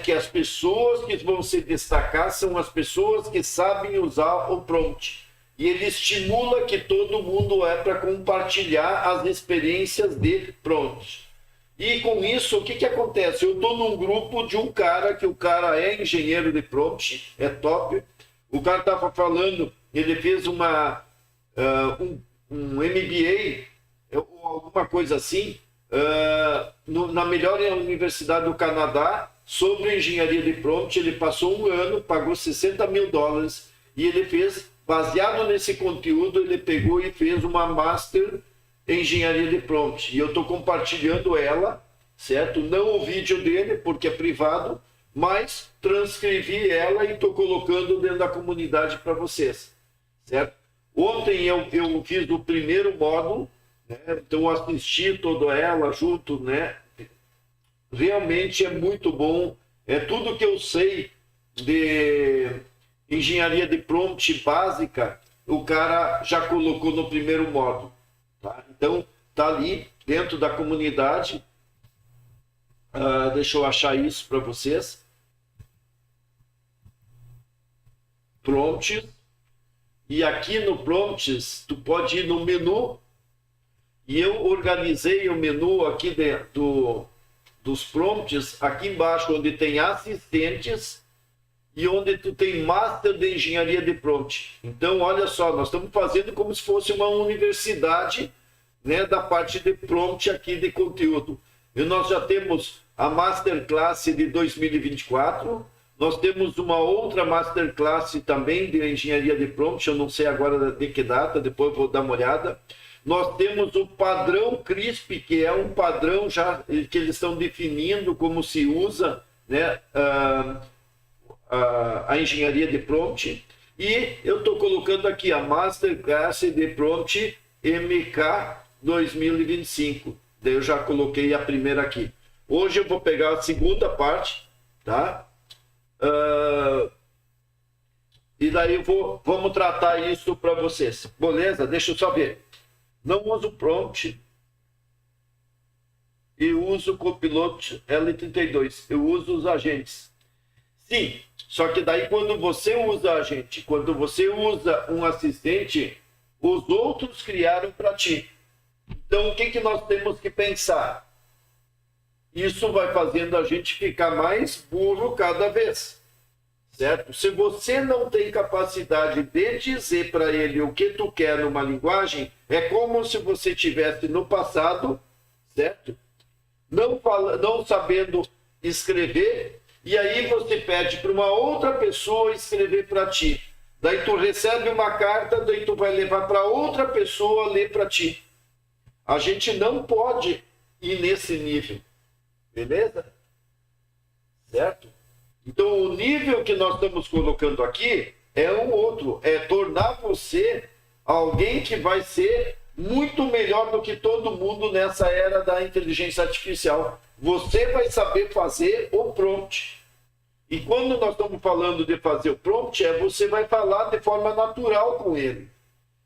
que as pessoas que vão se destacar são as pessoas que sabem usar o prompt. E ele estimula que todo mundo para compartilhar as experiências de prompt. E com isso, o que acontece? Eu estou num grupo de um cara, que o cara é engenheiro de prompt, é top. O cara estava falando, ele fez um MBA, ou alguma coisa assim, na melhor universidade do Canadá, sobre engenharia de prompt. Ele passou um ano, pagou $60 mil, e ele fez, baseado nesse conteúdo, ele pegou e fez uma master em engenharia de prompt. E eu estou compartilhando ela, certo? Não o vídeo dele, porque é privado, mas transcrevi ela e estou colocando dentro da comunidade para vocês, certo? Ontem eu fiz o primeiro módulo, né? Então assisti toda ela junto, né? Realmente é muito bom. É tudo que eu sei de engenharia de prompt básica, o cara já colocou no primeiro módulo. Tá? Então, tá ali dentro da comunidade. Deixa eu achar isso para vocês. Prompts. E aqui no Prompts, tu pode ir no menu. E eu organizei o menu aqui dentro dos prompts, aqui embaixo, onde tem assistentes e onde tu tem Master de Engenharia de Prompt. Então, olha só, nós estamos fazendo como se fosse uma universidade, né, da parte de prompt aqui de conteúdo. E nós já temos a Masterclass de 2024, nós temos uma outra Masterclass também de Engenharia de Prompt, eu não sei agora de que data, depois eu vou dar uma olhada. Nós temos o padrão CRISP, que é um padrão já que eles estão definindo como se usa, né, a engenharia de prompt. E eu estou colocando aqui a Masterclass de Prompt MK 2025. Daí eu já coloquei a primeira aqui. Hoje eu vou pegar a segunda parte, tá? E daí vamos tratar isso para vocês. Beleza? Deixa eu só ver. Não uso prompt e uso Copilot L32. Eu uso os agentes. Sim, só que daí quando você usa agente, quando você usa um assistente, os outros criaram para ti. Então o que nós temos que pensar? Isso vai fazendo a gente ficar mais burro cada vez. Certo? Se você não tem capacidade de dizer para ele o que tu quer numa linguagem, é como se você tivesse no passado, certo? Não sabendo escrever, e aí você pede para uma outra pessoa escrever para ti. Daí tu recebe uma carta, daí tu vai levar para outra pessoa ler para ti. A gente não pode ir nesse nível, beleza? Certo? Então, o nível que nós estamos colocando aqui é um outro. É tornar você alguém que vai ser muito melhor do que todo mundo nessa era da inteligência artificial. Você vai saber fazer o prompt. E quando nós estamos falando de fazer o prompt, você vai falar de forma natural com ele.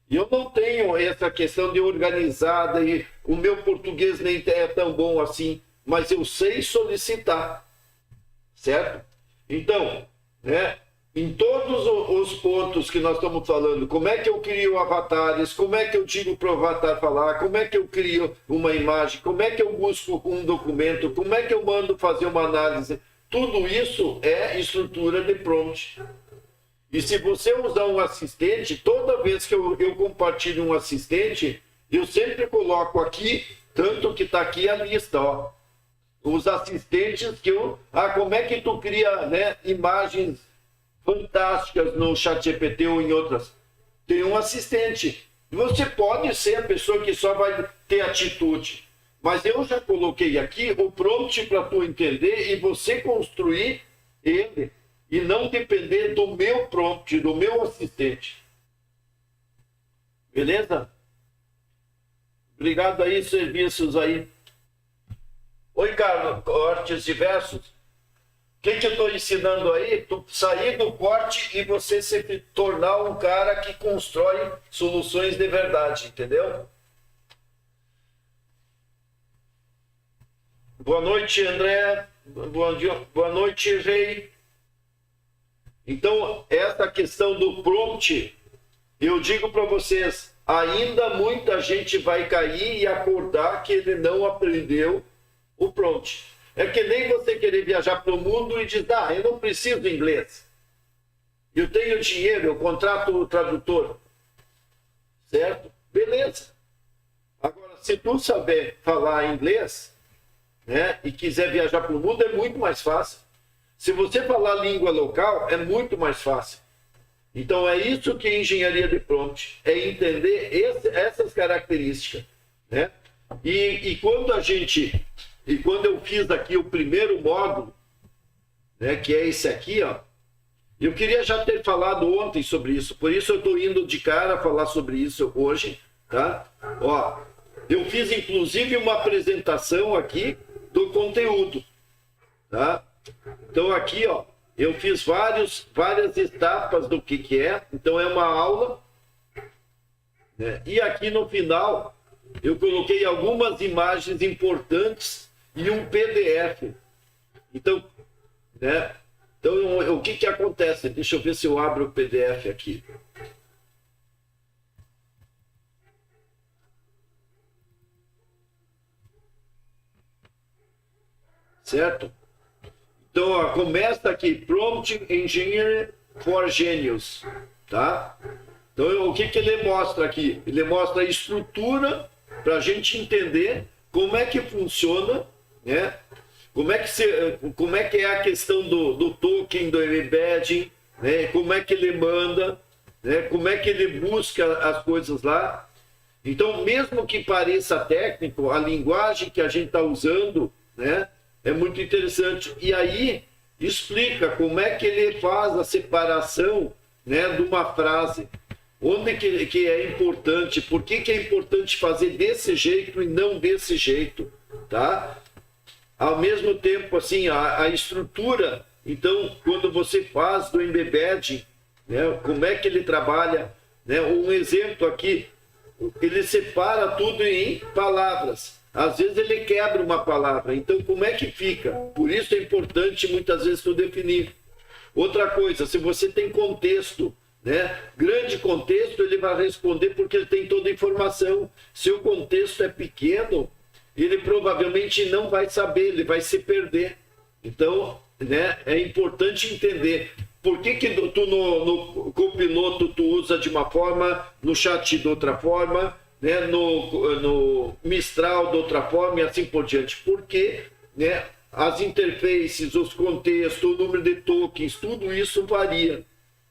E eu não tenho essa questão de organizada, e o meu português nem é tão bom assim, mas eu sei solicitar. Certo? Então, né, em todos os pontos que nós estamos falando, como é que eu crio avatares, como é que eu digo para o avatar falar, como é que eu crio uma imagem, como é que eu busco um documento, como é que eu mando fazer uma análise, tudo isso é estrutura de prompt. E se você usar um assistente, toda vez que eu compartilho um assistente, eu sempre coloco aqui, tanto que está aqui a lista, ó. Os assistentes que como é que tu cria, né, imagens fantásticas no ChatGPT ou em outras? Tem um assistente. Você pode ser a pessoa que só vai ter atitude. Mas eu já coloquei aqui o prompt para tu entender e você construir ele. E não depender do meu prompt, do meu assistente. Beleza? Obrigado aí, serviços aí. Oi, Carlos, cortes diversos. O que eu estou ensinando aí? Tu sair do corte e você se tornar um cara que constrói soluções de verdade, entendeu? Boa noite, André. Boa noite, Rei. Então, essa questão do prompt, eu digo para vocês, ainda muita gente vai cair e acordar que ele não aprendeu o prompt. É que nem você querer viajar para o mundo e dizer, eu não preciso de inglês. Eu tenho dinheiro, eu contrato o tradutor. Certo? Beleza. Agora, se tu saber falar inglês, né, e quiser viajar para o mundo, é muito mais fácil. Se você falar língua local, é muito mais fácil. Então, é isso que é engenharia de prompt, é entender essas características, né? E quando eu fiz aqui o primeiro módulo, né, que é esse aqui, ó, eu queria já ter falado ontem sobre isso, por isso eu estou indo de cara falar sobre isso hoje, tá? Ó, eu fiz inclusive uma apresentação aqui do conteúdo, tá? Então aqui, ó, eu fiz várias etapas do que é, então é uma aula, né? E aqui no final eu coloquei algumas imagens importantes e um PDF. Então, né? Então, o que acontece? Deixa eu ver se eu abro o PDF aqui. Certo? Então, ó, começa aqui, Prompt Engineering for Genius, tá? Então, o que ele mostra aqui? Ele mostra a estrutura para a gente entender como é que funciona, né? Como é que é a questão do token, do embedding, né? Como é que ele manda, né? Como é que ele busca as coisas lá. Então, mesmo que pareça técnico, a linguagem que a gente está usando, né, é muito interessante. E aí, explica como é que ele faz a separação, né, de uma frase. Onde que é importante, por que é importante fazer desse jeito e não desse jeito, tá? Ao mesmo tempo, assim, a estrutura, então, quando você faz do embedding, né, como é que ele trabalha, né? Um exemplo aqui, ele separa tudo em palavras. Às vezes ele quebra uma palavra, então como é que fica? Por isso é importante muitas vezes tu definir. Outra coisa, se você tem contexto, né, grande contexto, ele vai responder porque ele tem toda a informação. Se o contexto é pequeno, ele provavelmente não vai saber, ele vai se perder. Então, né, é importante entender por que tu no copiloto tu usa de uma forma, no chat de outra forma, né, no Mistral de outra forma e assim por diante. Porque, né, as interfaces, os contextos, o número de tokens, tudo isso varia,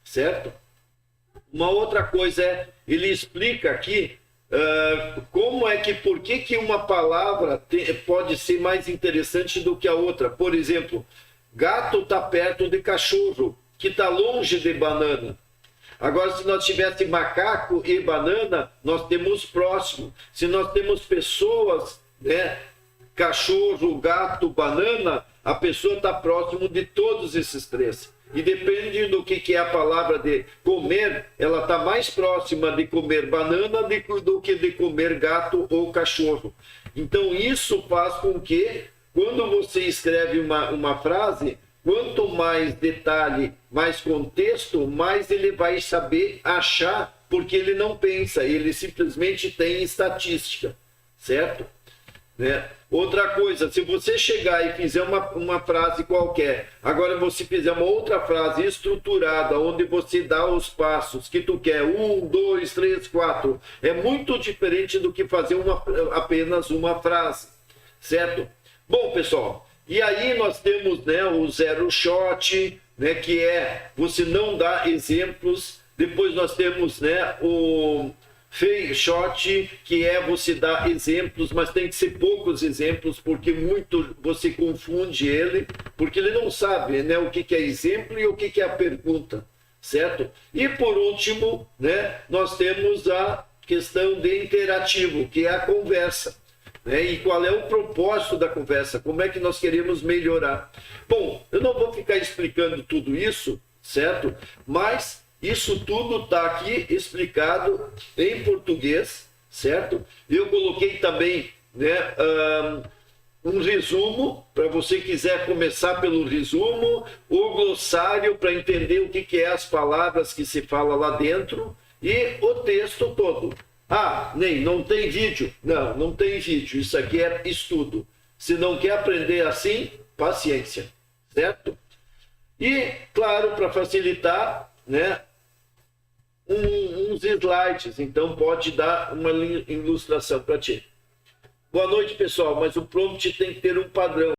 certo? Uma outra coisa é, ele explica aqui como é que, por que uma palavra pode ser mais interessante do que a outra. Por exemplo, gato está perto de cachorro, que está longe de banana. Agora, se nós tivéssemos macaco e banana, nós temos próximo. Se nós temos pessoas, né, cachorro, gato, banana, a pessoa está próximo de todos esses três. E depende do que é a palavra de comer, ela está mais próxima de comer banana do que de comer gato ou cachorro. Então, isso faz com que, quando você escreve uma frase, quanto mais detalhe, mais contexto, mais ele vai saber achar, porque ele não pensa, ele simplesmente tem estatística, certo? Né? Outra coisa, se você chegar e fizer uma frase qualquer, agora você fizer uma outra frase estruturada, onde você dá os passos que tu quer, 1, 2, 3, 4, é muito diferente do que fazer apenas uma frase, certo? Bom, pessoal, e aí nós temos, né, o zero shot, né, que é você não dá exemplos. Depois nós temos, né, o fake shot, que é você dar exemplos, mas tem que ser poucos exemplos, porque muito você confunde ele, porque ele não sabe, né, o que é exemplo e o que é a pergunta, certo? E por último, né, nós temos a questão de interativo, que é a conversa. E qual é o propósito da conversa, como é que nós queremos melhorar. Bom, eu não vou ficar explicando tudo isso, certo? Mas isso tudo está aqui explicado em português, certo? Eu coloquei também, né, um resumo, para você quiser começar pelo resumo, o glossário para entender o que é as palavras que se fala lá dentro e o texto todo. Ah, Ney, não tem vídeo. Não, não tem vídeo. Isso aqui é estudo. Se não quer aprender assim, paciência, certo? E, claro, para facilitar, né, uns slides. Então, pode dar uma ilustração para ti. Boa noite, pessoal, mas o prompt tem que ter um padrão.